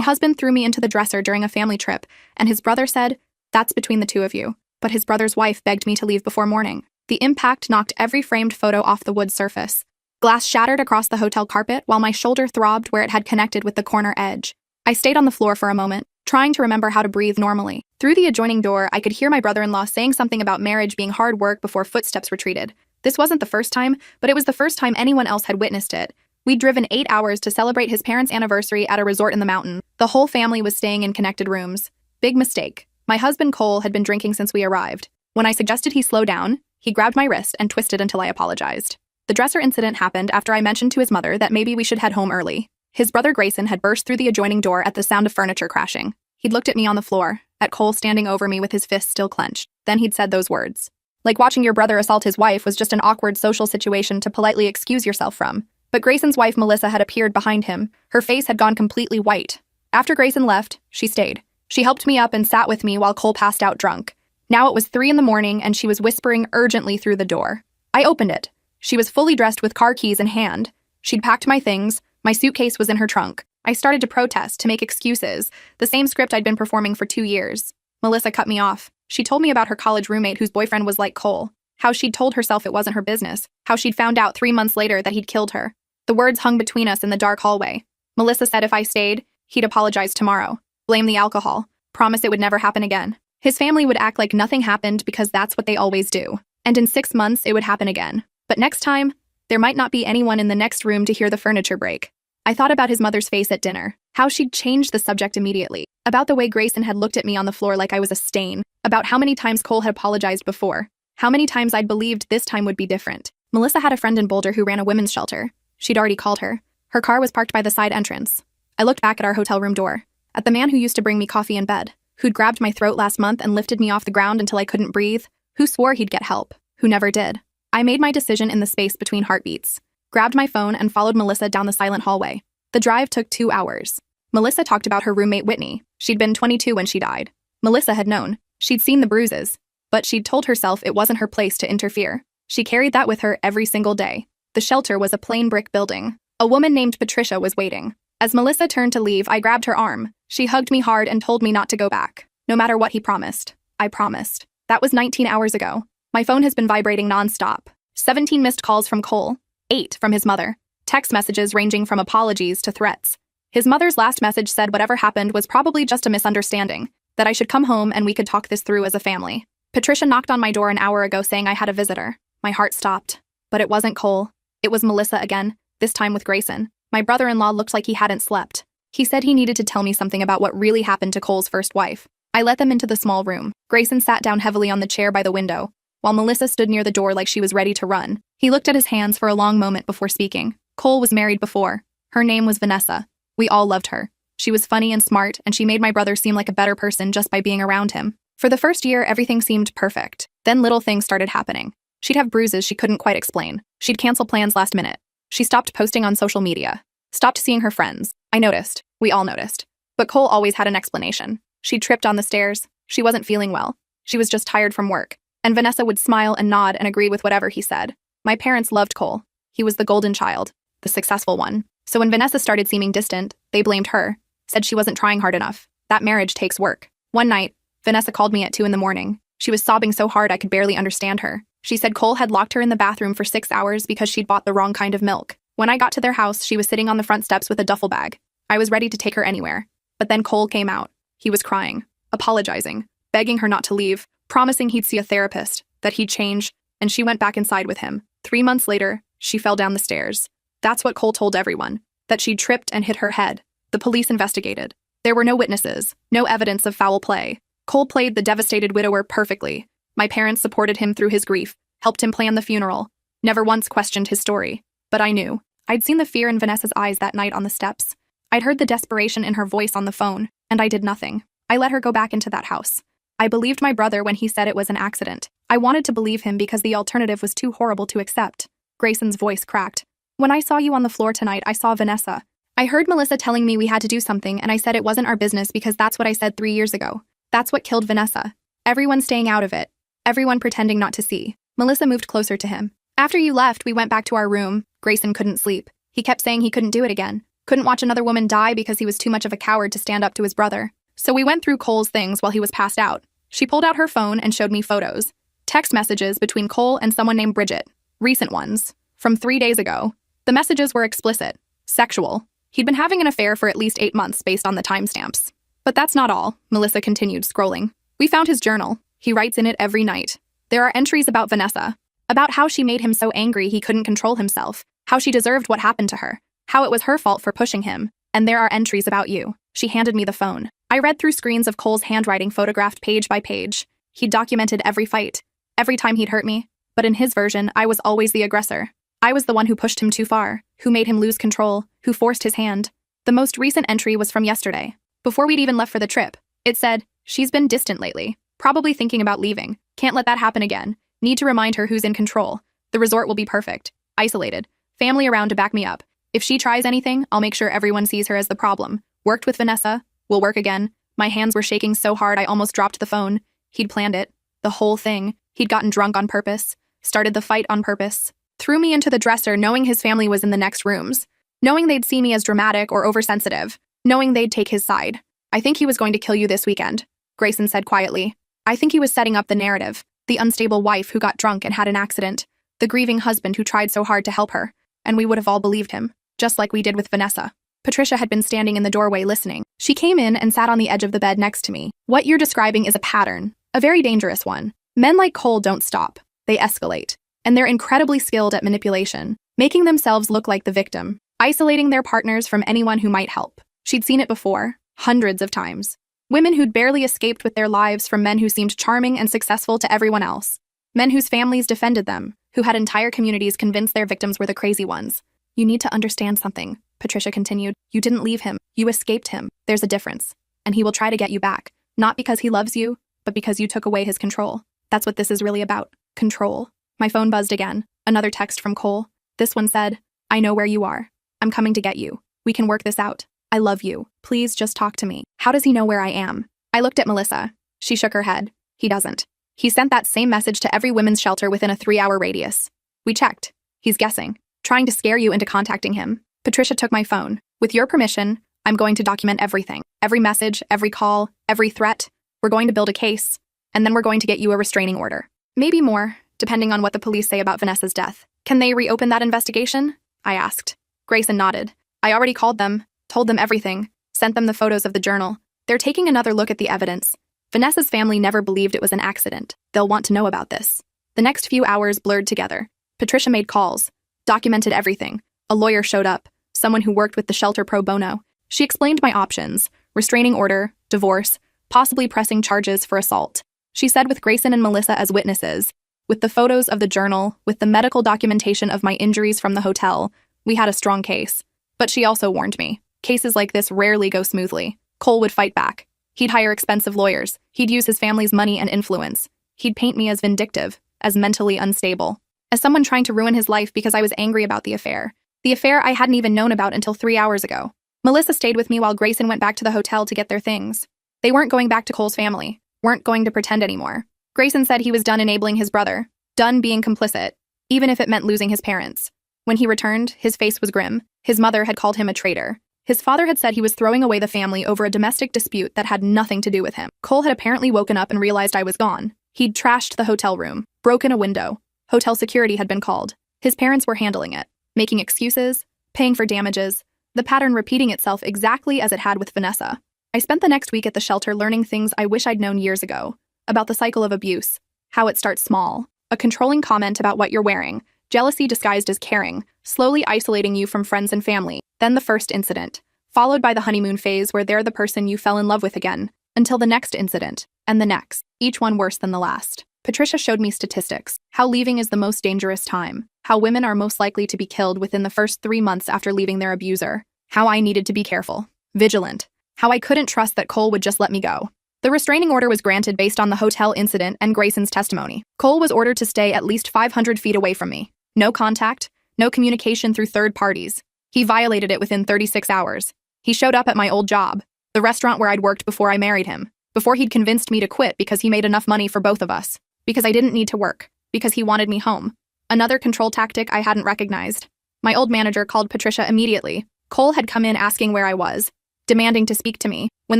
husband threw me into the dresser during a family trip, and his brother said, "That's between the two of you." But his brother's wife begged me to leave before morning. The impact knocked every framed photo off the wood surface. Glass shattered across the hotel carpet while my shoulder throbbed where it had connected with the corner edge. I stayed on the floor for a moment, trying to remember how to breathe normally. Through the adjoining door, I could hear my brother-in-law saying something about marriage being hard work before footsteps retreated. This wasn't the first time, but it was the first time anyone else had witnessed it. We'd driven 8 hours to celebrate his parents' anniversary at a resort in the mountain. The whole family was staying in connected rooms. Big mistake. My husband Cole had been drinking since we arrived. When I suggested he slow down, he grabbed my wrist and twisted until I apologized. The dresser incident happened after I mentioned to his mother that maybe we should head home early. His brother Grayson had burst through the adjoining door at the sound of furniture crashing. He'd looked at me on the floor, at Cole standing over me with his fist still clenched. Then he'd said those words. Like watching your brother assault his wife was just an awkward social situation to politely excuse yourself from. But Grayson's wife Melissa had appeared behind him. Her face had gone completely white. After Grayson left, she stayed. She helped me up and sat with me while Cole passed out drunk. Now it was 3 in the morning and she was whispering urgently through the door. I opened it. She was fully dressed with car keys in hand. She'd packed my things. My suitcase was in her trunk. I started to protest, to make excuses, the same script I'd been performing for 2 years. Melissa cut me off. She told me about her college roommate whose boyfriend was like Cole, how she'd told herself it wasn't her business, how she'd found out 3 months later that he'd killed her. The words hung between us in the dark hallway. Melissa said if I stayed, he'd apologize tomorrow, blame the alcohol, promise it would never happen again. His family would act like nothing happened because that's what they always do. And in 6 months, it would happen again. But next time, there might not be anyone in the next room to hear the furniture break. I thought about his mother's face at dinner, how she'd changed the subject immediately, about the way Grayson had looked at me on the floor like I was a stain, about how many times Cole had apologized before, how many times I'd believed this time would be different. Melissa had a friend in Boulder who ran a women's shelter. She'd already called her. Her car was parked by the side entrance. I looked back at our hotel room door, at the man who used to bring me coffee in bed, who'd grabbed my throat last month and lifted me off the ground until I couldn't breathe, who swore he'd get help, who never did. I made my decision in the space between heartbeats, grabbed my phone and followed Melissa down the silent hallway. The drive took 2 hours. Melissa talked about her roommate Whitney. She'd been 22 when she died. Melissa had known. She'd seen the bruises. But she'd told herself it wasn't her place to interfere. She carried that with her every single day. The shelter was a plain brick building. A woman named Patricia was waiting. As Melissa turned to leave, I grabbed her arm. She hugged me hard and told me not to go back. No matter what he promised. I promised. That was 19 hours ago. My phone has been vibrating nonstop. 17 missed calls from Cole. 8 from his mother. Text messages ranging from apologies to threats. His mother's last message said whatever happened was probably just a misunderstanding, that I should come home and we could talk this through as a family. Patricia knocked on my door an hour ago saying I had a visitor. My heart stopped. But it wasn't Cole. It was Melissa again, this time with Grayson. My brother-in-law looked like he hadn't slept. He said he needed to tell me something about what really happened to Cole's first wife. I let them into the small room. Grayson sat down heavily on the chair by the window, while Melissa stood near the door like she was ready to run. He looked at his hands for a long moment before speaking. Cole was married before. Her name was Vanessa. We all loved her. She was funny and smart, and she made my brother seem like a better person just by being around him. For the first year, everything seemed perfect. Then little things started happening. She'd have bruises she couldn't quite explain. She'd cancel plans last minute. She stopped posting on social media. Stopped seeing her friends. I noticed. We all noticed. But Cole always had an explanation. She tripped on the stairs. She wasn't feeling well. She was just tired from work. And Vanessa would smile and nod and agree with whatever he said. My parents loved Cole. He was the golden child, the successful one. So when Vanessa started seeming distant, they blamed her, said she wasn't trying hard enough. That marriage takes work. One night, Vanessa called me at 2 in the morning. She was sobbing so hard I could barely understand her. She said Cole had locked her in the bathroom for 6 hours because she'd bought the wrong kind of milk. When I got to their house, she was sitting on the front steps with a duffel bag. I was ready to take her anywhere. But then Cole came out. He was crying, apologizing, begging her not to leave, promising he'd see a therapist, that he'd change, and she went back inside with him. 3 months later, she fell down the stairs. That's what Cole told everyone, that she'd tripped and hit her head. The police investigated. There were no witnesses, no evidence of foul play. Cole played the devastated widower perfectly. My parents supported him through his grief, helped him plan the funeral, never once questioned his story. But I knew. I'd seen the fear in Vanessa's eyes that night on the steps. I'd heard the desperation in her voice on the phone, and I did nothing. I let her go back into that house. I believed my brother when he said it was an accident. I wanted to believe him because the alternative was too horrible to accept. Grayson's voice cracked. When I saw you on the floor tonight, I saw Vanessa. I heard Melissa telling me we had to do something, and I said it wasn't our business because that's what I said 3 years ago. That's what killed Vanessa. Everyone staying out of it. Everyone pretending not to see. Melissa moved closer to him. After you left, we went back to our room. Grayson couldn't sleep. He kept saying he couldn't do it again. Couldn't watch another woman die because he was too much of a coward to stand up to his brother. So we went through Cole's things while he was passed out. She pulled out her phone and showed me photos. Text messages between Cole and someone named Bridget. Recent ones. From 3 days ago. The messages were explicit. Sexual. He'd been having an affair for at least 8 months based on the timestamps. But that's not all, Melissa continued, scrolling. We found his journal. He writes in it every night. There are entries about Vanessa. About how she made him so angry he couldn't control himself. How she deserved what happened to her. How it was her fault for pushing him. And there are entries about you. She handed me the phone. I read through screens of Cole's handwriting photographed page by page. He'd documented every fight. Every time he'd hurt me. But in his version, I was always the aggressor. I was the one who pushed him too far, who made him lose control, who forced his hand. The most recent entry was from yesterday, before we'd even left for the trip. It said, she's been distant lately, probably thinking about leaving. Can't let that happen again. Need to remind her who's in control. The resort will be perfect. Isolated. Family around to back me up. If she tries anything, I'll make sure everyone sees her as the problem. Worked with Vanessa. Will work again. My hands were shaking so hard I almost dropped the phone. He'd planned it. The whole thing. He'd gotten drunk on purpose. Started the fight on purpose. Threw me into the dresser knowing his family was in the next rooms. Knowing they'd see me as dramatic or oversensitive. Knowing they'd take his side. I think he was going to kill you this weekend, Grayson said quietly. I think he was setting up the narrative. The unstable wife who got drunk and had an accident. The grieving husband who tried so hard to help her. And we would have all believed him. Just like we did with Vanessa. Patricia had been standing in the doorway listening. She came in and sat on the edge of the bed next to me. What you're describing is a pattern. A very dangerous one. Men like Cole don't stop. They escalate. And they're incredibly skilled at manipulation, making themselves look like the victim, isolating their partners from anyone who might help. She'd seen it before, hundreds of times. Women who'd barely escaped with their lives from men who seemed charming and successful to everyone else. Men whose families defended them, who had entire communities convinced their victims were the crazy ones. You need to understand something, Patricia continued. You didn't leave him. You escaped him. There's a difference. And he will try to get you back, not because he loves you, but because you took away his control. That's what this is really about. Control. My phone buzzed again. Another text from Cole. This one said, I know where you are. I'm coming to get you. We can work this out. I love you. Please just talk to me. How does he know where I am? I looked at Melissa. She shook her head. He doesn't. He sent that same message to every women's shelter within a 3-hour radius. We checked. He's guessing. Trying to scare you into contacting him. Patricia took my phone. With your permission, I'm going to document everything. Every message, every call, every threat. We're going to build a case. And then we're going to get you a restraining order. Maybe more, depending on what the police say about Vanessa's death. Can they reopen that investigation? I asked. Grayson nodded. I already called them, told them everything, sent them the photos of the journal. They're taking another look at the evidence. Vanessa's family never believed it was an accident. They'll want to know about this. The next few hours blurred together. Patricia made calls, documented everything. A lawyer showed up, someone who worked with the shelter pro bono. She explained my options, restraining order, divorce, possibly pressing charges for assault. She said with Grayson and Melissa as witnesses, with the photos of the journal, with the medical documentation of my injuries from the hotel, we had a strong case. But she also warned me, cases like this rarely go smoothly. Cole would fight back. He'd hire expensive lawyers. He'd use his family's money and influence. He'd paint me as vindictive, as mentally unstable, as someone trying to ruin his life because I was angry about the affair. The affair I hadn't even known about until 3 hours ago. Melissa stayed with me while Grayson went back to the hotel to get their things. They weren't going back to Cole's family, weren't going to pretend anymore. Grayson said he was done enabling his brother, done being complicit, even if it meant losing his parents. When he returned, his face was grim. His mother had called him a traitor. His father had said he was throwing away the family over a domestic dispute that had nothing to do with him. Cole had apparently woken up and realized I was gone. He'd trashed the hotel room, broken a window. Hotel security had been called. His parents were handling it, making excuses, paying for damages, the pattern repeating itself exactly as it had with Vanessa. I spent the next week at the shelter learning things I wish I'd known years ago, about the cycle of abuse, how it starts small, a controlling comment about what you're wearing, jealousy disguised as caring, slowly isolating you from friends and family, then the first incident, followed by the honeymoon phase where they're the person you fell in love with again, until the next incident, and the next, each one worse than the last. Patricia showed me statistics, how leaving is the most dangerous time, how women are most likely to be killed within the first 3 months after leaving their abuser, how I needed to be careful, vigilant, how I couldn't trust that Cole would just let me go. The restraining order was granted based on the hotel incident and Grayson's testimony. Cole was ordered to stay at least 500 feet away from me. No contact, no communication through third parties. He violated it within 36 hours. He showed up at my old job, the restaurant where I'd worked before I married him, before he'd convinced me to quit because he made enough money for both of us, because I didn't need to work, because he wanted me home. Another control tactic I hadn't recognized. My old manager called Patricia immediately. Cole had come in asking where I was, demanding to speak to me. When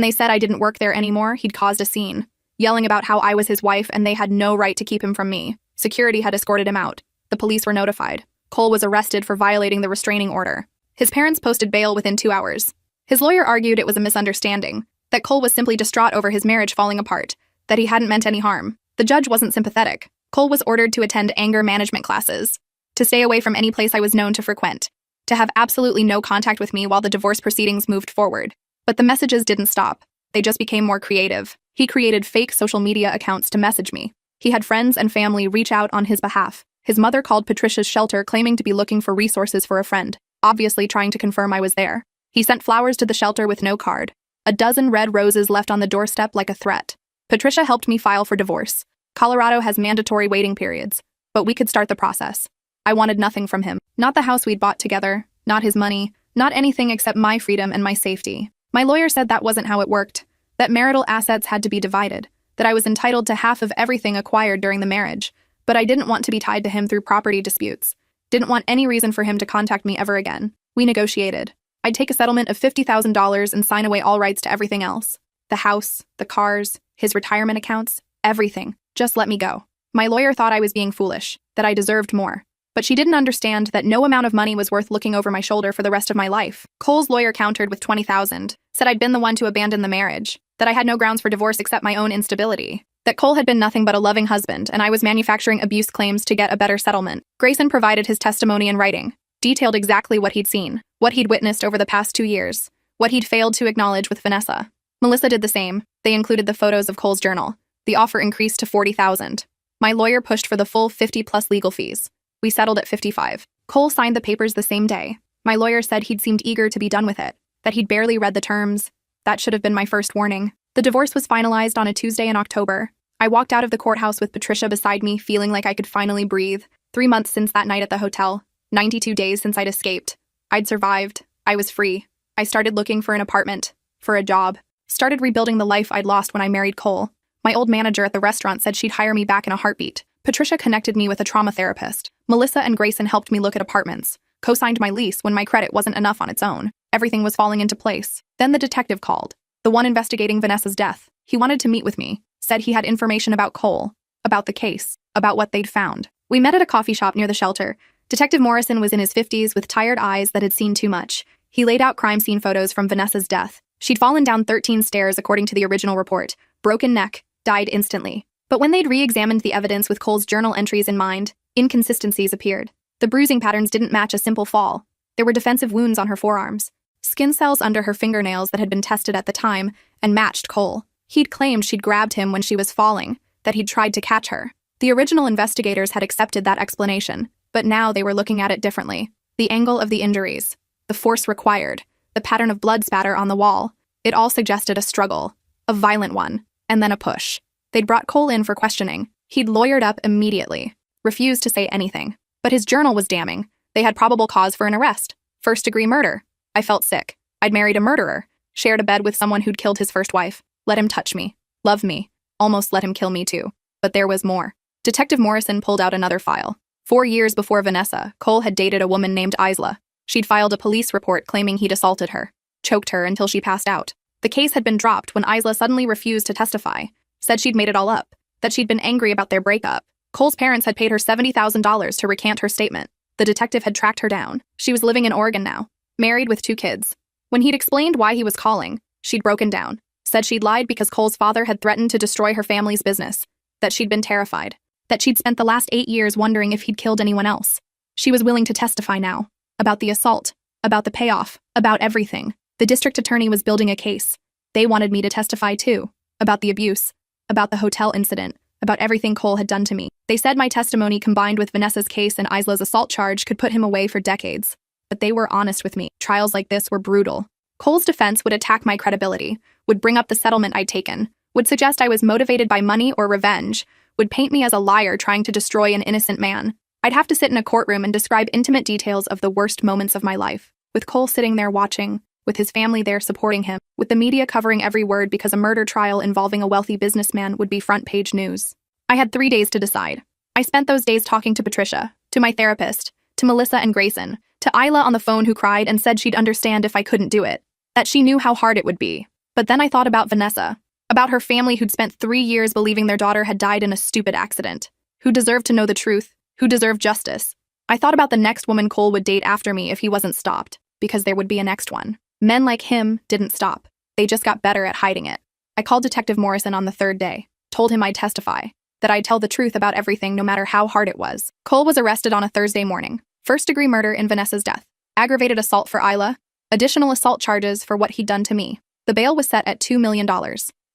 they said I didn't work there anymore, he'd caused a scene, yelling about how I was his wife and they had no right to keep him from me. Security had escorted him out. The police were notified. Cole was arrested for violating the restraining order. His parents posted bail within 2 hours. His lawyer argued it was a misunderstanding, that Cole was simply distraught over his marriage falling apart, that he hadn't meant any harm. The judge wasn't sympathetic. Cole was ordered to attend anger management classes, to stay away from any place I was known to frequent, to have absolutely no contact with me while the divorce proceedings moved forward. But the messages didn't stop. They just became more creative. He created fake social media accounts to message me. He had friends and family reach out on his behalf. His mother called Patricia's shelter claiming to be looking for resources for a friend, obviously trying to confirm I was there. He sent flowers to the shelter with no card. A dozen red roses left on the doorstep like a threat. Patricia helped me file for divorce. Colorado has mandatory waiting periods, but we could start the process. I wanted nothing from him. Not the house we'd bought together, not his money, not anything except my freedom and my safety. My lawyer said that wasn't how it worked, that marital assets had to be divided, that I was entitled to half of everything acquired during the marriage, but I didn't want to be tied to him through property disputes. Didn't want any reason for him to contact me ever again. We negotiated. I'd take a settlement of $50,000 and sign away all rights to everything else. The house, the cars, his retirement accounts, everything. Just let me go. My lawyer thought I was being foolish, that I deserved more. But she didn't understand that no amount of money was worth looking over my shoulder for the rest of my life. Cole's lawyer countered with $20,000, said I'd been the one to abandon the marriage, that I had no grounds for divorce except my own instability, that Cole had been nothing but a loving husband and I was manufacturing abuse claims to get a better settlement. Grayson provided his testimony in writing, detailed exactly what he'd seen, what he'd witnessed over the past 2 years, what he'd failed to acknowledge with Vanessa. Melissa did the same. They included the photos of Cole's journal. The offer increased to $40,000. My lawyer pushed for the full 50+ legal fees. We settled at $55,000. Cole signed the papers the same day. My lawyer said he'd seemed eager to be done with it, that he'd barely read the terms. That should have been my first warning. The divorce was finalized on a Tuesday in October. I walked out of the courthouse with Patricia beside me, feeling like I could finally breathe. 3 months since that night at the hotel. 92 days since I'd escaped. I'd survived. I was free. I started looking for an apartment, for a job. Started rebuilding the life I'd lost when I married Cole. My old manager at the restaurant said she'd hire me back in a heartbeat. Patricia connected me with a trauma therapist. Melissa and Grayson helped me look at apartments. Co-signed my lease when my credit wasn't enough on its own. Everything was falling into place. Then the detective called. The one investigating Vanessa's death. He wanted to meet with me. Said he had information about Cole. About the case. About what they'd found. We met at a coffee shop near the shelter. Detective Morrison was in his 50s with tired eyes that had seen too much. He laid out crime scene photos from Vanessa's death. She'd fallen down 13 stairs according to the original report. Broken neck. Died instantly. But when they'd re-examined the evidence with Cole's journal entries in mind, inconsistencies appeared. The bruising patterns didn't match a simple fall. There were defensive wounds on her forearms. Skin cells under her fingernails that had been tested at the time and matched Cole. He'd claimed she'd grabbed him when she was falling, that he'd tried to catch her. The original investigators had accepted that explanation, but now they were looking at it differently. The angle of the injuries, the force required, the pattern of blood spatter on the wall, it all suggested a struggle, a violent one, and then a push. They'd brought Cole in for questioning. He'd lawyered up immediately, refused to say anything. But his journal was damning. They had probable cause for an arrest. First-degree murder. I felt sick. I'd married a murderer. Shared a bed with someone who'd killed his first wife. Let him touch me. Love me. Almost let him kill me too. But there was more. Detective Morrison pulled out another file. 4 years before Vanessa, Cole had dated a woman named Isla. She'd filed a police report claiming he'd assaulted her. Choked her until she passed out. The case had been dropped when Isla suddenly refused to testify. Said she'd made it all up. That she'd been angry about their breakup. Cole's parents had paid her $70,000 to recant her statement. The detective had tracked her down. She was living in Oregon now. Married with 2 kids. When he'd explained why he was calling, she'd broken down. Said she'd lied because Cole's father had threatened to destroy her family's business. That she'd been terrified. That she'd spent the last 8 years wondering if he'd killed anyone else. She was willing to testify now. About the assault. About the payoff. About everything. The district attorney was building a case. They wanted me to testify too. About the abuse. About the hotel incident. About everything Cole had done to me. They said my testimony combined with Vanessa's case and Isla's assault charge could put him away for decades. But they were honest with me. Trials like this were brutal. Cole's defense would attack my credibility, would bring up the settlement I'd taken, would suggest I was motivated by money or revenge, would paint me as a liar trying to destroy an innocent man. I'd have to sit in a courtroom and describe intimate details of the worst moments of my life, with Cole sitting there watching, with his family there supporting him, with the media covering every word because a murder trial involving a wealthy businessman would be front-page news. I had 3 days to decide. I spent those days talking to Patricia, to my therapist, to Melissa and Grayson, to Isla on the phone who cried and said she'd understand if I couldn't do it, that she knew how hard it would be. But then I thought about Vanessa, about her family who'd spent 3 years believing their daughter had died in a stupid accident, who deserved to know the truth, who deserved justice. I thought about the next woman Cole would date after me if he wasn't stopped, because there would be a next one. Men like him didn't stop. They just got better at hiding it. I called Detective Morrison on the 3rd day, told him I'd testify, that I'd tell the truth about everything no matter how hard it was. Cole was arrested on a Thursday morning. First-degree murder in Vanessa's death. Aggravated assault for Isla. Additional assault charges for what he'd done to me. The bail was set at $2 million.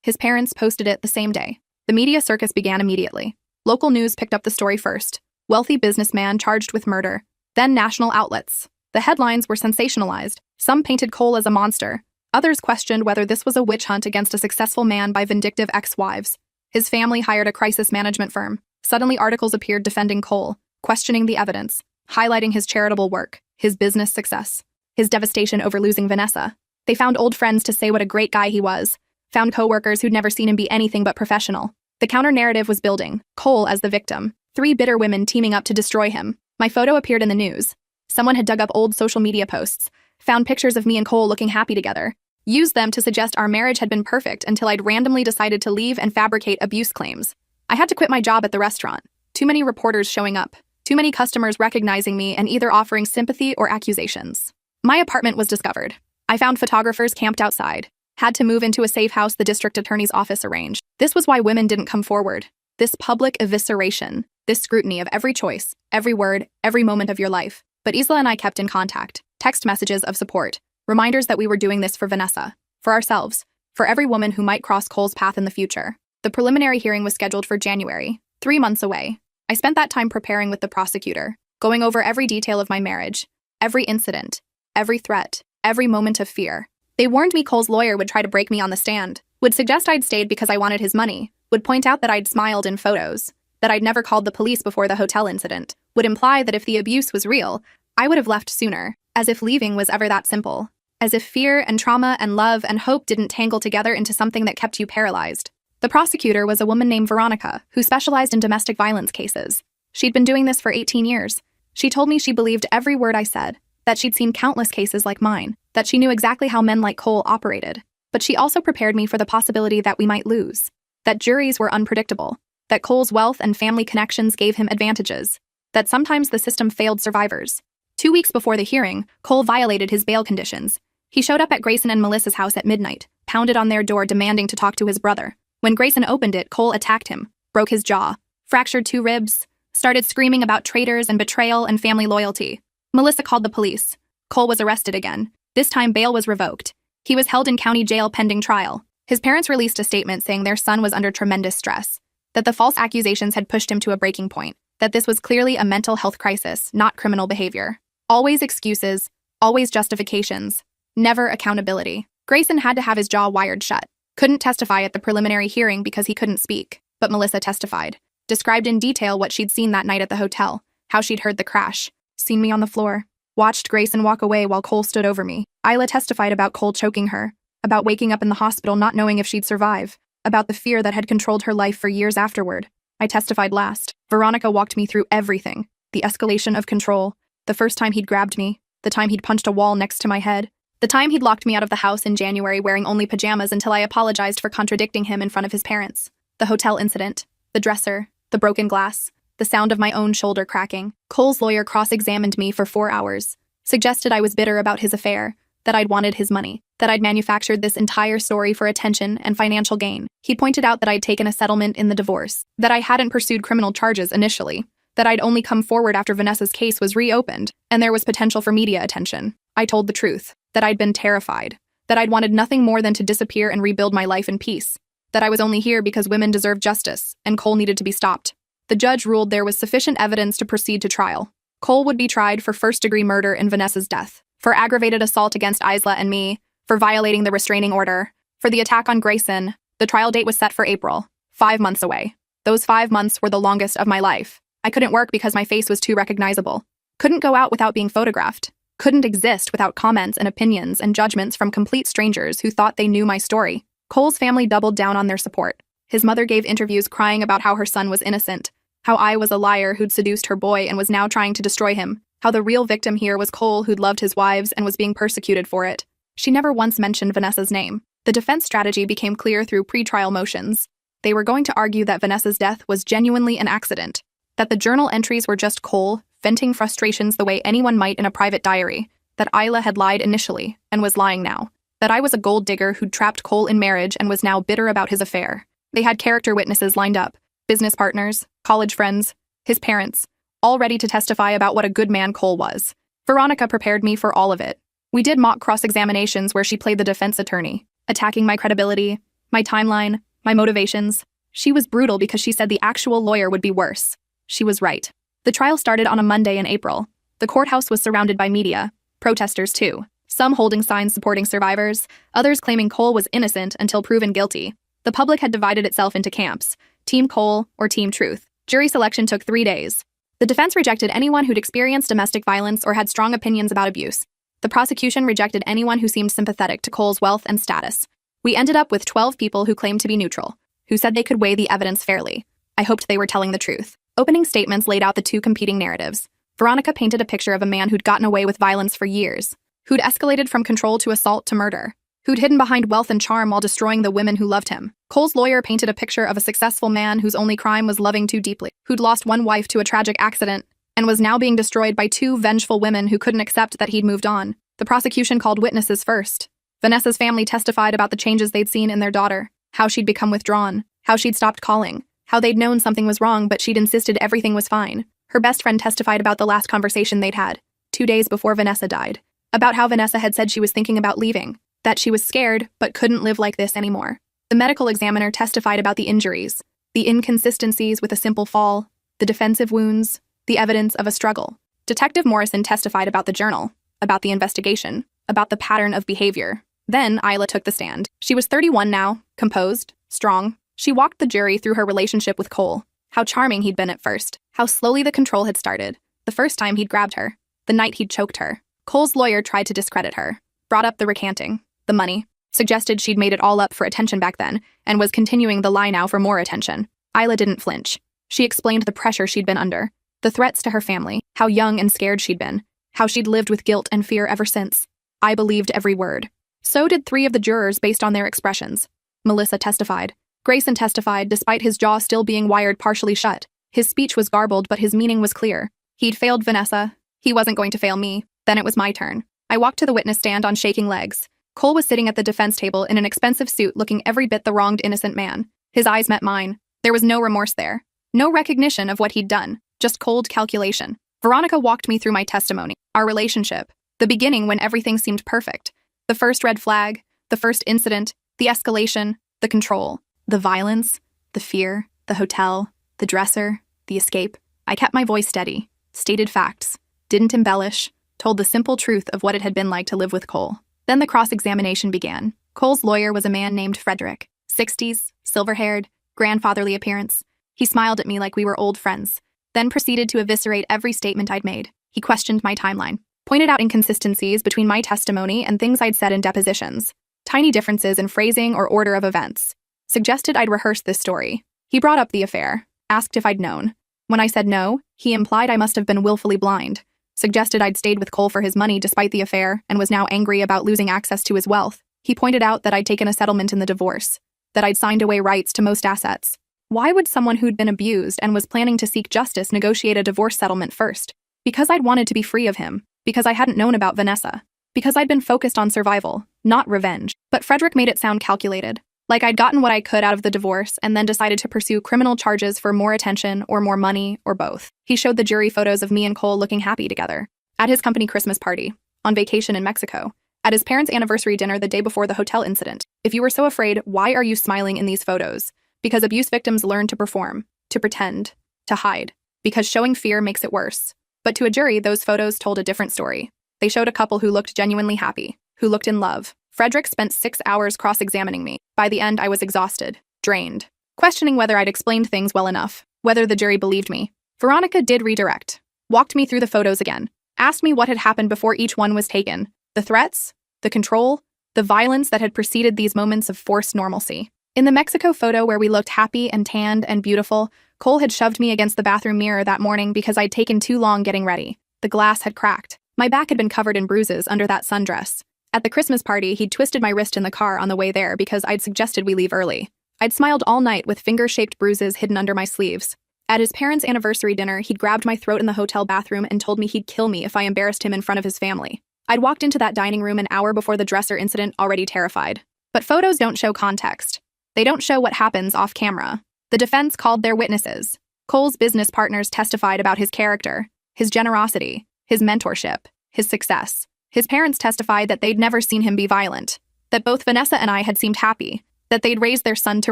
His parents posted it the same day. The media circus began immediately. Local news picked up the story first. Wealthy businessman charged with murder. Then national outlets. The headlines were sensationalized. Some painted Cole as a monster. Others questioned whether this was a witch hunt against a successful man by vindictive ex-wives. His family hired a crisis management firm. Suddenly articles appeared defending Cole, questioning the evidence, highlighting his charitable work, his business success, his devastation over losing Vanessa. They found old friends to say what a great guy he was, found co-workers who'd never seen him be anything but professional. The counter-narrative was building, Cole as the victim, 3 bitter women teaming up to destroy him. My photo appeared in the news. Someone had dug up old social media posts, found pictures of me and Cole looking happy together, used them to suggest our marriage had been perfect until I'd randomly decided to leave and fabricate abuse claims. I had to quit my job at the restaurant. Too many reporters showing up, too many customers recognizing me and either offering sympathy or accusations. My apartment was discovered. I found photographers camped outside. Had to move into a safe house the district attorney's office arranged. This was why women didn't come forward. This public evisceration, this scrutiny of every choice, every word, every moment of your life. But Isla and I kept in contact. Text messages of support. Reminders that we were doing this for Vanessa, for ourselves, for every woman who might cross Cole's path in the future. The preliminary hearing was scheduled for January, 3 months away. I spent that time preparing with the prosecutor, going over every detail of my marriage, every incident, every threat, every moment of fear. They warned me Cole's lawyer would try to break me on the stand, would suggest I'd stayed because I wanted his money, would point out that I'd smiled in photos, that I'd never called the police before the hotel incident, would imply that if the abuse was real, I would have left sooner, as if leaving was ever that simple. As if fear and trauma and love and hope didn't tangle together into something that kept you paralyzed. The prosecutor was a woman named Veronica, who specialized in domestic violence cases. She'd been doing this for 18 years. She told me she believed every word I said, that she'd seen countless cases like mine, that she knew exactly how men like Cole operated. But she also prepared me for the possibility that we might lose, that juries were unpredictable, that Cole's wealth and family connections gave him advantages, that sometimes the system failed survivors. 2 weeks before the hearing, Cole violated his bail conditions. He showed up at Grayson and Melissa's house at midnight, pounded on their door demanding to talk to his brother. When Grayson opened it, Cole attacked him, broke his jaw, fractured 2 ribs, started screaming about traitors and betrayal and family loyalty. Melissa called the police. Cole was arrested again. This time bail was revoked. He was held in county jail pending trial. His parents released a statement saying their son was under tremendous stress, that the false accusations had pushed him to a breaking point, that this was clearly a mental health crisis, not criminal behavior. Always excuses, always justifications. Never accountability. Grayson had to have his jaw wired shut. Couldn't testify at the preliminary hearing because he couldn't speak, but Melissa testified. Described in detail what she'd seen that night at the hotel, how she'd heard the crash, seen me on the floor, watched Grayson walk away while Cole stood over me. Isla testified about Cole choking her, about waking up in the hospital not knowing if she'd survive, about the fear that had controlled her life for years afterward. I testified last. Veronica walked me through everything. The escalation of control, the first time he'd grabbed me, the time he'd punched a wall next to my head, the time he'd locked me out of the house in January wearing only pajamas until I apologized for contradicting him in front of his parents. The hotel incident, the dresser, the broken glass, the sound of my own shoulder cracking. Cole's lawyer cross-examined me for 4 hours, suggested I was bitter about his affair, that I'd wanted his money, that I'd manufactured this entire story for attention and financial gain. He pointed out that I'd taken a settlement in the divorce, that I hadn't pursued criminal charges initially, that I'd only come forward after Vanessa's case was reopened, and there was potential for media attention. I told the truth, that I'd been terrified, that I'd wanted nothing more than to disappear and rebuild my life in peace, that I was only here because women deserved justice, and Cole needed to be stopped. The judge ruled there was sufficient evidence to proceed to trial. Cole would be tried for first-degree murder in Vanessa's death, for aggravated assault against Isla and me, for violating the restraining order, for the attack on Grayson. The trial date was set for April, 5 months away. Those 5 months were the longest of my life. I couldn't work because my face was too recognizable. Couldn't go out without being photographed. Couldn't exist without comments and opinions and judgments from complete strangers who thought they knew my story. Cole's family doubled down on their support. His mother gave interviews crying about how her son was innocent, how I was a liar who'd seduced her boy and was now trying to destroy him. How the real victim here was Cole, who'd loved his wives and was being persecuted for it. She never once mentioned Vanessa's name. The defense strategy became clear through pre-trial motions. They were going to argue that Vanessa's death was genuinely an accident, that the journal entries were just Cole venting frustrations the way anyone might in a private diary, that Isla had lied initially and was lying now, that I was a gold digger who'd trapped Cole in marriage and was now bitter about his affair. They had character witnesses lined up, business partners, college friends, his parents, all ready to testify about what a good man Cole was. Veronica prepared me for all of it. We did mock cross-examinations where she played the defense attorney, attacking my credibility, my timeline, my motivations. She was brutal because she said the actual lawyer would be worse. She was right. The trial started on a Monday in April. The courthouse was surrounded by media, protesters too, some holding signs supporting survivors, others claiming Cole was innocent until proven guilty. The public had divided itself into camps, Team Cole or Team Truth. Jury selection took 3 days. The defense rejected anyone who'd experienced domestic violence or had strong opinions about abuse. The prosecution rejected anyone who seemed sympathetic to Cole's wealth and status. We ended up with 12 people who claimed to be neutral, who said they could weigh the evidence fairly. I hoped they were telling the truth. Opening statements laid out the two competing narratives. Veronica painted a picture of a man who'd gotten away with violence for years, who'd escalated from control to assault to murder, who'd hidden behind wealth and charm while destroying the women who loved him. Cole's lawyer painted a picture of a successful man whose only crime was loving too deeply, who'd lost one wife to a tragic accident, and was now being destroyed by 2 vengeful women who couldn't accept that he'd moved on. The prosecution called witnesses first. Vanessa's family testified about the changes they'd seen in their daughter, how she'd become withdrawn, how she'd stopped calling, how they'd known something was wrong but she'd insisted everything was fine. Her best friend testified about the last conversation they'd had, 2 days before Vanessa died, about how Vanessa had said she was thinking about leaving, that she was scared but couldn't live like this anymore. The medical examiner testified about the injuries, the inconsistencies with a simple fall, the defensive wounds, the evidence of a struggle. Detective Morrison testified about the journal, about the investigation, about the pattern of behavior. Then Isla took the stand. She was 31 now, composed, strong. She walked the jury through her relationship with Cole, how charming he'd been at first, how slowly the control had started, the first time he'd grabbed her, the night he'd choked her. Cole's lawyer tried to discredit her, brought up the recanting, the money, suggested she'd made it all up for attention back then, and was continuing the lie now for more attention. Isla didn't flinch. She explained the pressure she'd been under, the threats to her family, how young and scared she'd been, how she'd lived with guilt and fear ever since. I believed every word. So did 3 of the jurors based on their expressions. Melissa testified. Grayson testified despite his jaw still being wired partially shut. His speech was garbled, but his meaning was clear. He'd failed Vanessa. He wasn't going to fail me. Then it was my turn. I walked to the witness stand on shaking legs. Cole was sitting at the defense table in an expensive suit looking every bit the wronged innocent man. His eyes met mine. There was no remorse there. No recognition of what he'd done. Just cold calculation. Veronica walked me through my testimony. Our relationship. The beginning when everything seemed perfect. The first red flag. The first incident. The escalation. The control. The violence. The fear. The hotel. The dresser. The escape. I kept my voice steady. Stated facts. Didn't embellish. Told the simple truth of what it had been like to live with Cole. Then the cross-examination began. Cole's lawyer was a man named Frederick. 60s, silver-haired, grandfatherly appearance. He smiled at me like we were old friends, then proceeded to eviscerate every statement I'd made. He questioned my timeline, pointed out inconsistencies between my testimony and things I'd said in depositions, tiny differences in phrasing or order of events. Suggested I'd rehearse this story. He brought up the affair, asked if I'd known. When I said no, he implied I must have been willfully blind. Suggested I'd stayed with Cole for his money despite the affair and was now angry about losing access to his wealth. He pointed out that I'd taken a settlement in the divorce, that I'd signed away rights to most assets. Why would someone who'd been abused and was planning to seek justice negotiate a divorce settlement first? Because I'd wanted to be free of him, because I hadn't known about Vanessa, because I'd been focused on survival, not revenge. But Frederick made it sound calculated, like I'd gotten what I could out of the divorce and then decided to pursue criminal charges for more attention or more money or both. He showed the jury photos of me and Cole looking happy together, at his company Christmas party, on vacation in Mexico, at his parents' anniversary dinner the day before the hotel incident. If you were so afraid, why are you smiling in these photos? Because abuse victims learn to perform, to pretend, to hide, because showing fear makes it worse. But to a jury, those photos told a different story. They showed a couple who looked genuinely happy, who looked in love. Frederick spent 6 hours cross-examining me. By the end, I was exhausted, drained, questioning whether I'd explained things well enough, whether the jury believed me. Veronica did redirect, walked me through the photos again, asked me what had happened before each one was taken, the threats, the control, the violence that had preceded these moments of forced normalcy. In the Mexico photo where we looked happy and tanned and beautiful, Cole had shoved me against the bathroom mirror that morning because I'd taken too long getting ready. The glass had cracked. My back had been covered in bruises under that sundress. At the Christmas party, he'd twisted my wrist in the car on the way there because I'd suggested we leave early. I'd smiled all night with finger-shaped bruises hidden under my sleeves. At his parents' anniversary dinner, he'd grabbed my throat in the hotel bathroom and told me he'd kill me if I embarrassed him in front of his family. I'd walked into that dining room an hour before the dresser incident, already terrified. But photos don't show context. They don't show what happens off camera. The defense called their witnesses. Cole's business partners testified about his character, his generosity, his mentorship, his success. His parents testified that they'd never seen him be violent, that both Vanessa and I had seemed happy, that they'd raised their son to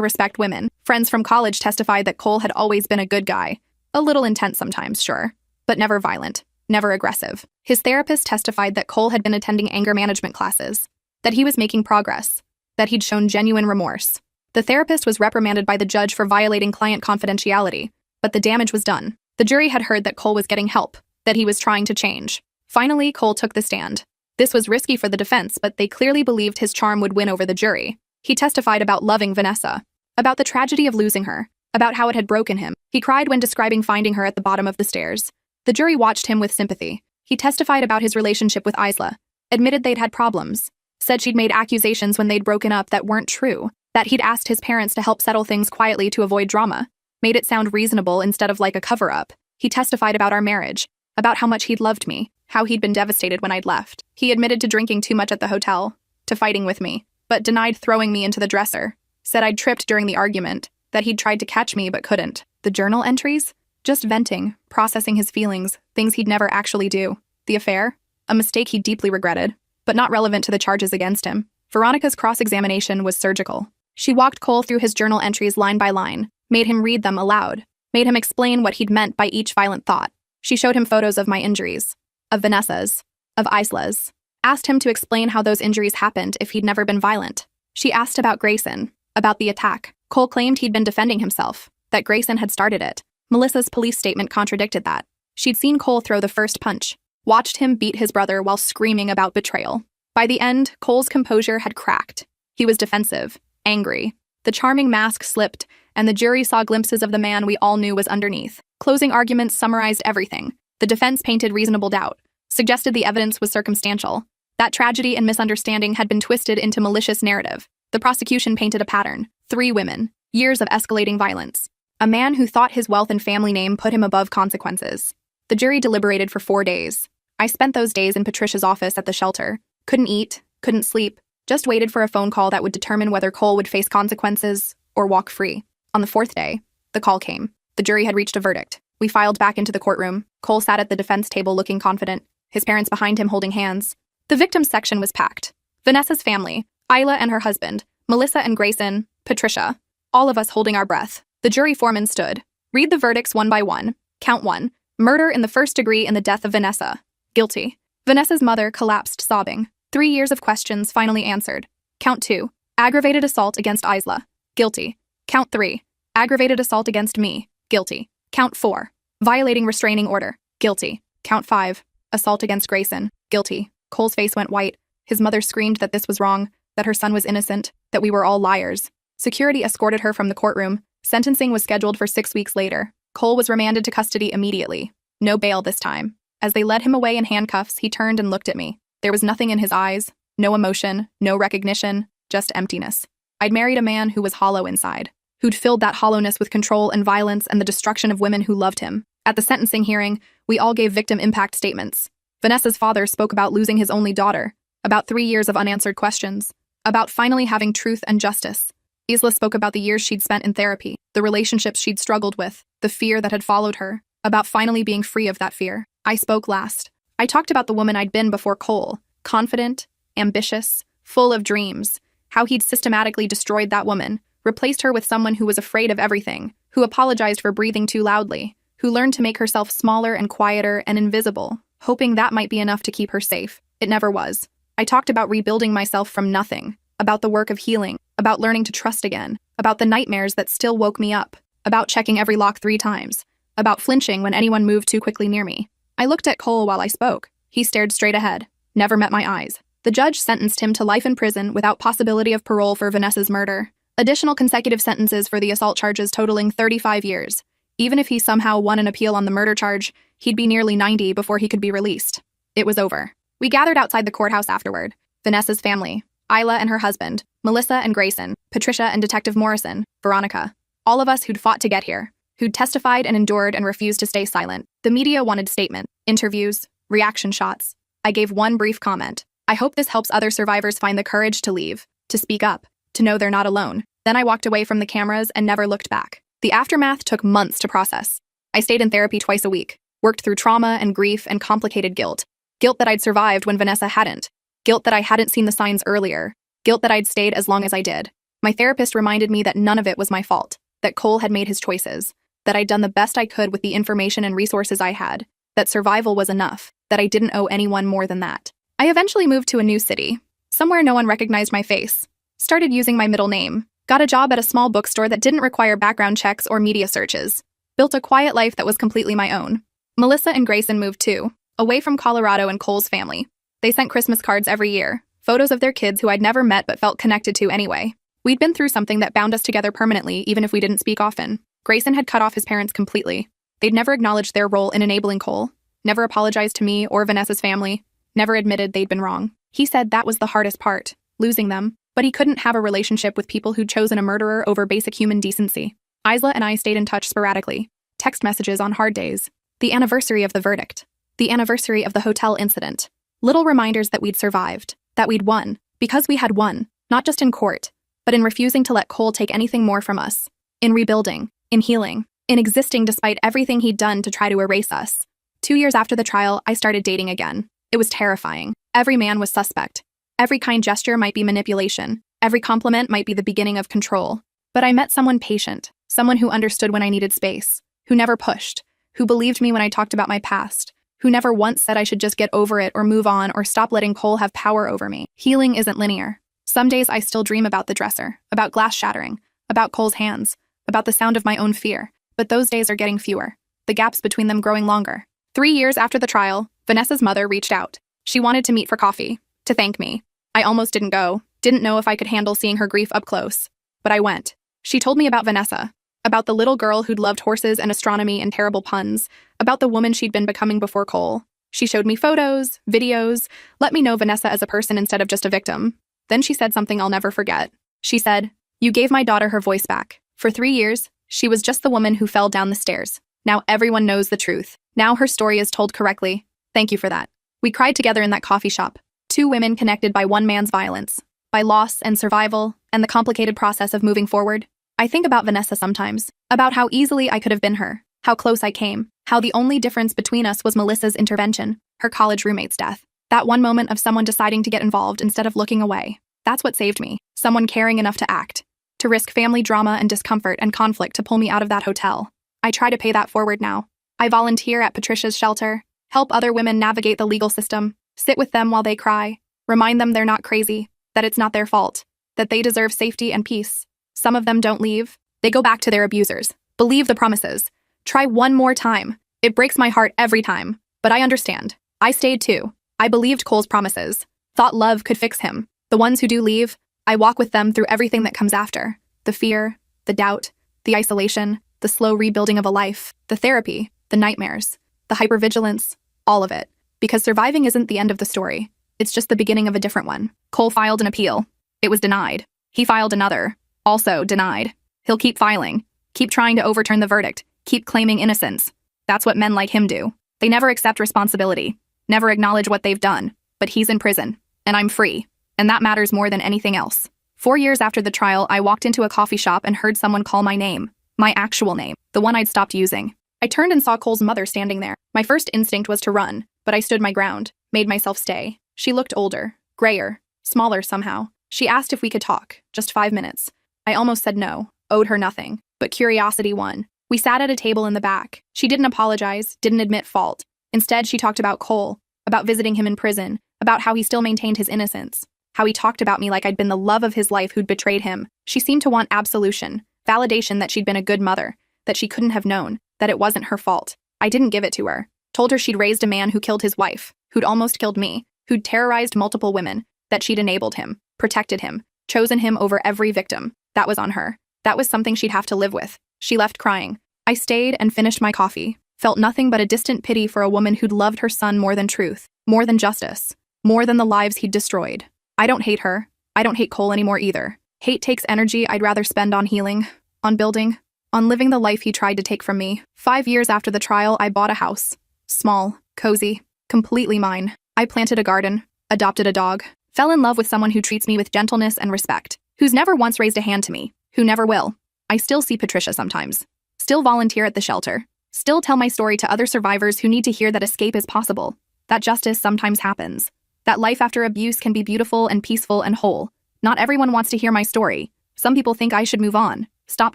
respect women. Friends from college testified that Cole had always been a good guy. A little intense sometimes, sure, but never violent, never aggressive. His therapist testified that Cole had been attending anger management classes, that he was making progress, that he'd shown genuine remorse. The therapist was reprimanded by the judge for violating client confidentiality, but the damage was done. The jury had heard that Cole was getting help, that he was trying to change. Finally, Cole took the stand. This was risky for the defense, but they clearly believed his charm would win over the jury. He testified about loving Vanessa, about the tragedy of losing her, about how it had broken him. He cried when describing finding her at the bottom of the stairs. The jury watched him with sympathy. He testified about his relationship with Isla, admitted they'd had problems, said she'd made accusations when they'd broken up that weren't true, that he'd asked his parents to help settle things quietly to avoid drama, made it sound reasonable instead of like a cover-up. He testified about our marriage, about how much he'd loved me, how he'd been devastated when I'd left. He admitted to drinking too much at the hotel, to fighting with me, but denied throwing me into the dresser, said I'd tripped during the argument, that he'd tried to catch me but couldn't. The journal entries? Just venting, processing his feelings, things he'd never actually do. The affair? A mistake he deeply regretted, but not relevant to the charges against him. Veronica's cross-examination was surgical. She walked Cole through his journal entries line by line, made him read them aloud, made him explain what he'd meant by each violent thought. She showed him photos of my injuries, of Vanessa's, of Isla's, asked him to explain how those injuries happened if he'd never been violent. She asked about Grayson, about the attack. Cole claimed he'd been defending himself, that Grayson had started it. Melissa's police statement contradicted that. She'd seen Cole throw the first punch, watched him beat his brother while screaming about betrayal. By the end, Cole's composure had cracked. He was defensive, angry. The charming mask slipped, and the jury saw glimpses of the man we all knew was underneath. Closing arguments summarized everything. The defense painted reasonable doubt, suggested the evidence was circumstantial. That tragedy and misunderstanding had been twisted into malicious narrative. The prosecution painted a pattern. 3 women, years of escalating violence. A man who thought his wealth and family name put him above consequences. The jury deliberated for 4 days. I spent those days in Patricia's office at the shelter. Couldn't eat, couldn't sleep, just waited for a phone call that would determine whether Cole would face consequences or walk free. On the 4th day, the call came. The jury had reached a verdict. We filed back into the courtroom. Cole sat at the defense table looking confident, his parents behind him holding hands. The victims section was packed. Vanessa's family, Isla and her husband, Melissa and Grayson, Patricia, all of us holding our breath. The jury foreman stood. Read the verdicts one by one. Count 1. Murder in the first degree in the death of Vanessa. Guilty. Vanessa's mother collapsed sobbing. 3 years of questions finally answered. Count 2. Aggravated assault against Isla. Guilty. Count 3. Aggravated assault against me. Guilty. Count 4. Violating restraining order. Guilty. Count 5. Assault against Grayson. Guilty. Cole's face went white. His mother screamed that this was wrong, that her son was innocent, that we were all liars. Security escorted her from the courtroom. Sentencing was scheduled for 6 weeks later. Cole was remanded to custody immediately. No bail this time. As they led him away in handcuffs, he turned and looked at me. There was nothing in his eyes, no emotion, no recognition, just emptiness. I'd married a man who was hollow inside, who'd filled that hollowness with control and violence and the destruction of women who loved him. At the sentencing hearing, we all gave victim impact statements. Vanessa's father spoke about losing his only daughter, about 3 years of unanswered questions, about finally having truth and justice. Isla spoke about the years she'd spent in therapy, the relationships she'd struggled with, the fear that had followed her, about finally being free of that fear. I spoke last. I talked about the woman I'd been before Cole, confident, ambitious, full of dreams, how he'd systematically destroyed that woman, replaced her with someone who was afraid of everything, who apologized for breathing too loudly, who learned to make herself smaller and quieter and invisible, hoping that might be enough to keep her safe. It never was. I talked about rebuilding myself from nothing, about the work of healing, about learning to trust again, about the nightmares that still woke me up, about checking every lock 3 times, about flinching when anyone moved too quickly near me. I looked at Cole while I spoke. He stared straight ahead, never met my eyes. The judge sentenced him to life in prison without possibility of parole for Vanessa's murder. Additional consecutive sentences for the assault charges totaling 35 years. Even if he somehow won an appeal on the murder charge, he'd be nearly 90 before he could be released. It was over. We gathered outside the courthouse afterward. Vanessa's family, Isla and her husband, Melissa and Grayson, Patricia and Detective Morrison, Veronica. All of us who'd fought to get here, who'd testified and endured and refused to stay silent. The media wanted statement, interviews, reaction shots. I gave one brief comment. I hope this helps other survivors find the courage to leave, to speak up, to know they're not alone. Then I walked away from the cameras and never looked back. The aftermath took months to process. I stayed in therapy twice a week, worked through trauma and grief and complicated guilt. Guilt that I'd survived when Vanessa hadn't. Guilt that I hadn't seen the signs earlier. Guilt that I'd stayed as long as I did. My therapist reminded me that none of it was my fault, that Cole had made his choices, that I'd done the best I could with the information and resources I had, that survival was enough, that I didn't owe anyone more than that. I eventually moved to a new city, somewhere no one recognized my face, started using my middle name, got a job at a small bookstore that didn't require background checks or media searches, built a quiet life that was completely my own. Melissa and Grayson moved too, away from Colorado and Cole's family. They sent Christmas cards every year, photos of their kids who I'd never met but felt connected to anyway. We'd been through something that bound us together permanently, even if we didn't speak often. Grayson had cut off his parents completely. They'd never acknowledged their role in enabling Cole, never apologized to me or Vanessa's family, never admitted they'd been wrong. He said that was the hardest part, losing them, but he couldn't have a relationship with people who'd chosen a murderer over basic human decency. Isla and I stayed in touch sporadically, text messages on hard days. The anniversary of the verdict. The anniversary of the hotel incident. Little reminders that we'd survived, that we'd won, because we had won, not just in court, but in refusing to let Cole take anything more from us. In rebuilding, in healing, in existing despite everything he'd done to try to erase us. 2 years after the trial, I started dating again. It was terrifying. Every man was suspect. Every kind gesture might be manipulation. Every compliment might be the beginning of control. But I met someone patient, someone who understood when I needed space, who never pushed, who believed me when I talked about my past, who never once said I should just get over it or move on or stop letting Cole have power over me. Healing isn't linear. Some days I still dream about the dresser, about glass shattering, about Cole's hands, about the sound of my own fear, but those days are getting fewer, the gaps between them growing longer. 3 years after the trial, Vanessa's mother reached out. She wanted to meet for coffee, to thank me. I almost didn't go, didn't know if I could handle seeing her grief up close, but I went. She told me about Vanessa, about the little girl who'd loved horses and astronomy and terrible puns, about the woman she'd been becoming before Cole. She showed me photos, videos, let me know Vanessa as a person instead of just a victim. Then she said something I'll never forget. She said, "You gave my daughter her voice back. For 3 years, she was just the woman who fell down the stairs. Now everyone knows the truth. Now her story is told correctly. Thank you for that." We cried together in that coffee shop. 2 women connected by one man's violence, by loss and survival, and the complicated process of moving forward. I think about Vanessa sometimes, about how easily I could have been her, how close I came, how the only difference between us was Melissa's intervention, her college roommate's death. That one moment of someone deciding to get involved instead of looking away. That's what saved me. Someone caring enough to act, to risk family drama and discomfort and conflict to pull me out of that hotel. I try to pay that forward now. I volunteer at Patricia's shelter, help other women navigate the legal system, sit with them while they cry, remind them they're not crazy, that it's not their fault, that they deserve safety and peace. Some of them don't leave. They go back to their abusers. Believe the promises. Try one more time. It breaks my heart every time. But I understand. I stayed too. I believed Cole's promises. Thought love could fix him. The ones who do leave, I walk with them through everything that comes after. The fear, the doubt, the isolation, the slow rebuilding of a life, the therapy, the nightmares, the hypervigilance, all of it. Because surviving isn't the end of the story. It's just the beginning of a different one. Cole filed an appeal. It was denied. He filed another. Also denied. He'll keep filing, keep trying to overturn the verdict, keep claiming innocence. That's what men like him do. They never accept responsibility, never acknowledge what they've done. But he's in prison, and I'm free, and that matters more than anything else. 4 years after the trial, I walked into a coffee shop and heard someone call my name, my actual name, the one I'd stopped using. I turned and saw Cole's mother standing there. My first instinct was to run, but I stood my ground, made myself stay. She looked older, grayer, smaller somehow. She asked if we could talk, just 5 minutes. I almost said no, owed her nothing, but curiosity won. We sat at a table in the back. She didn't apologize, didn't admit fault. Instead, she talked about Cole, about visiting him in prison, about how he still maintained his innocence, how he talked about me like I'd been the love of his life who'd betrayed him. She seemed to want absolution, validation that she'd been a good mother, that she couldn't have known, that it wasn't her fault. I didn't give it to her. Told her she'd raised a man who killed his wife, who'd almost killed me, who'd terrorized multiple women, that she'd enabled him, protected him, chosen him over every victim. That was on her. That was something she'd have to live with. She left crying. I stayed and finished my coffee, felt nothing but a distant pity for a woman who'd loved her son more than truth, more than justice, more than the lives he'd destroyed. I don't hate her. I don't hate Cole anymore either. Hate takes energy I'd rather spend on healing, on building, on living the life he tried to take from me. 5 years after the trial, I bought a house. Small, cozy, completely mine. I planted a garden, adopted a dog, fell in love with someone who treats me with gentleness and respect, who's never once raised a hand to me, who never will. I still see Patricia sometimes. Still volunteer at the shelter. Still tell my story to other survivors who need to hear that escape is possible, that justice sometimes happens, that life after abuse can be beautiful and peaceful and whole. Not everyone wants to hear my story. Some people think I should move on, stop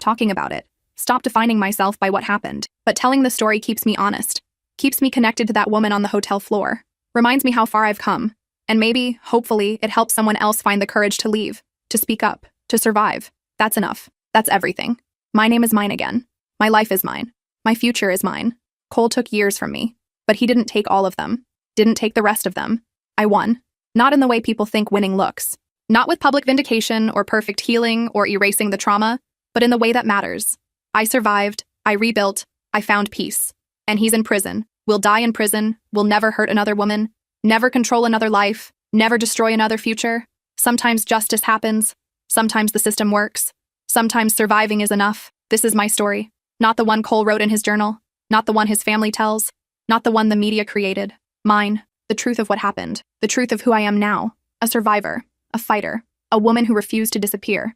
talking about it, stop defining myself by what happened. But telling the story keeps me honest, keeps me connected to that woman on the hotel floor, reminds me how far I've come, and maybe, hopefully, it helps someone else find the courage to leave, to speak up, to survive. That's enough. That's everything. My name is mine again. My life is mine. My future is mine. Cole took years from me, but he didn't take all of them, didn't take the rest of them. I won. Not in the way people think winning looks. Not with public vindication or perfect healing or erasing the trauma, but in the way that matters. I survived, I rebuilt, I found peace. And he's in prison, will die in prison, will never hurt another woman, never control another life, never destroy another future. Sometimes justice happens, sometimes the system works, sometimes surviving is enough. This is my story, not the one Cole wrote in his journal, not the one his family tells, not the one the media created. Mine, the truth of what happened, the truth of who I am now, a survivor, a fighter, a woman who refused to disappear,